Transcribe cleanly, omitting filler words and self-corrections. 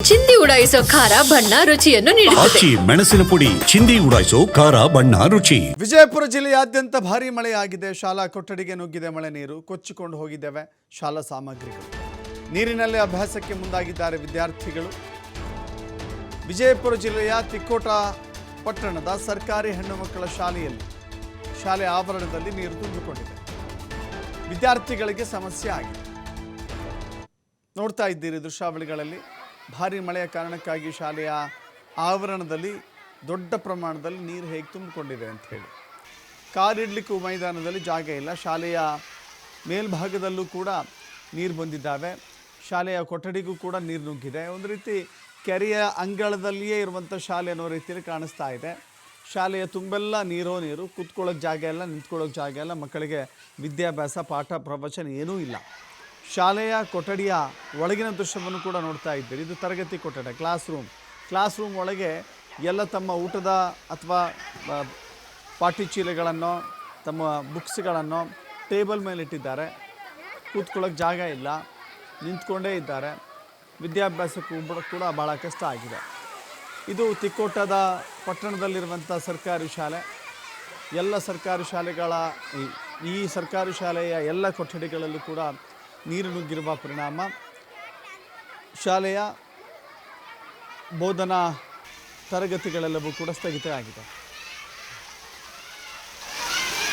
ಚಿಂದಿ ಉಡಾಯಿಸೋ ಖಾರ ಬಣ್ಣ ರುಚಿಯನ್ನು ನೀಡುತ್ತದೆ. ಆಚಿ ಮೆಣಸಿನ ಪುಡಿ ಚಿಂದಿ ಉಡಾಯಿಸೋ ಖಾರ ಬಣ್ಣ ರುಚಿ. ವಿಜಯಪುರ ಜಿಲ್ಲೆಯಾದ್ಯಂತ ಭಾರೀ ಮಳೆಯಾಗಿದೆ. ಶಾಲಾ ಕೊಠಡಿಗೆ ನುಗ್ಗಿದೆ ಮಳೆ ನೀರು. ಕೊಚ್ಚಿಕೊಂಡು ಹೋಗಿದ್ದೇವೆ ಶಾಲಾ ಸಾಮಗ್ರಿಗಳು. ನೀರಿನಲ್ಲಿ ಅಭ್ಯಾಸಕ್ಕೆ ಮುಂದಾಗಿದ್ದಾರೆ ವಿದ್ಯಾರ್ಥಿಗಳು. ವಿಜಯಪುರ ಜಿಲ್ಲೆಯ ತಿಕೋಟ ಪಟ್ಟಣದ ಸರ್ಕಾರಿ ಹೆಣ್ಣು ಮಕ್ಕಳ ಶಾಲೆ ಆವರಣದಲ್ಲಿ ನೀರು ತುಂಬಿಕೊಂಡಿದೆ. ವಿದ್ಯಾರ್ಥಿಗಳಿಗೆ ಸಮಸ್ಯೆ ಆಗಿದೆ. ನೋಡ್ತಾ ಇದ್ದೀರಿ ದೃಶ್ಯಾವಳಿಗಳಲ್ಲಿ. ಭಾರೀ ಮಳೆಯ ಕಾರಣಕ್ಕಾಗಿ ಶಾಲೆಯ ಆವರಣದಲ್ಲಿ ದೊಡ್ಡ ಪ್ರಮಾಣದಲ್ಲಿ ನೀರು ಹೇಗೆ ತುಂಬಿಕೊಂಡಿದೆ ಅಂತ ಹೇಳಿ. ಕಾಲಿಡಲಿಕ್ಕೂ ಮೈದಾನದಲ್ಲಿ ಜಾಗ ಇಲ್ಲ. ಶಾಲೆಯ ಮೇಲ್ಭಾಗದಲ್ಲೂ ಕೂಡ ನೀರು ಬಂದಿದ್ದಾವೆ. ಶಾಲೆಯ ಕೊಠಡಿಗೂ ಕೂಡ ನೀರು ನುಗ್ಗಿದೆ. ಒಂದು ರೀತಿ ಕೆರೆಯ ಅಂಗಳದಲ್ಲಿಯೇ ಇರುವಂಥ ಶಾಲೆ ಅನ್ನೋ ರೀತಿಯಲ್ಲಿ ಕಾಣಿಸ್ತಾ ಇದೆ. ಶಾಲೆಯ ತುಂಬೆಲ್ಲ ನೀರು, ಕೂತ್ಕೊಳ್ಳೋಕೆ ಜಾಗ ಇಲ್ಲ, ನಿಂತ್ಕೊಳ್ಳೋಕೆ ಜಾಗ ಇಲ್ಲ. ಮಕ್ಕಳಿಗೆ ವಿದ್ಯಾಭ್ಯಾಸ, ಪಾಠ, ಪ್ರವಚನ ಏನೂ ಇಲ್ಲ. ಶಾಲೆಯ ಕೊಠಡಿಯ ಒಳಗಿನ ದೃಶ್ಯವನ್ನು ಕೂಡ ನೋಡ್ತಾ ಇದ್ದೀರಿ. ಇದು ತರಗತಿ ಕೊಠಡಿ, ಕ್ಲಾಸ್ ರೂಮ್ ಒಳಗೆ ಎಲ್ಲ ತಮ್ಮ ಊಟದ ಅಥವಾ ಪಾಟಿ ಚೀಲಗಳನ್ನು, ತಮ್ಮ ಬುಕ್ಸ್ಗಳನ್ನು ಟೇಬಲ್ ಮೇಲೆ ಇಟ್ಟಿದ್ದಾರೆ. ಕೂತ್ಕೊಳ್ಳೋಕೆ ಜಾಗ ಇಲ್ಲ, ನಿಂತ್ಕೊಂಡೇ ಇದ್ದಾರೆ. ವಿದ್ಯಾಭ್ಯಾಸಕ್ಕೂ ಕೂಡ ಭಾಳ ಕಷ್ಟ ಆಗಿದೆ. ಇದು ತಿಕೋಟದ ಪಟ್ಟಣದಲ್ಲಿರುವಂಥ ಸರ್ಕಾರಿ ಶಾಲೆ. ಎಲ್ಲ ಸರ್ಕಾರಿ ಶಾಲೆಗಳ ಈ ಸರ್ಕಾರಿ ಶಾಲೆಯ ಎಲ್ಲ ಕೊಠಡಿಗಳಲ್ಲೂ ಕೂಡ ನೀರು ನುಗ್ಗಿರುವ ಪರಿಣಾಮ ಶಾಲೆಯ ಬೋಧನಾ ತರಗತಿಗಳೆಲ್ಲವೂ ಕೂಡ ಸ್ಥಗಿತ ಆಗಿದೆ.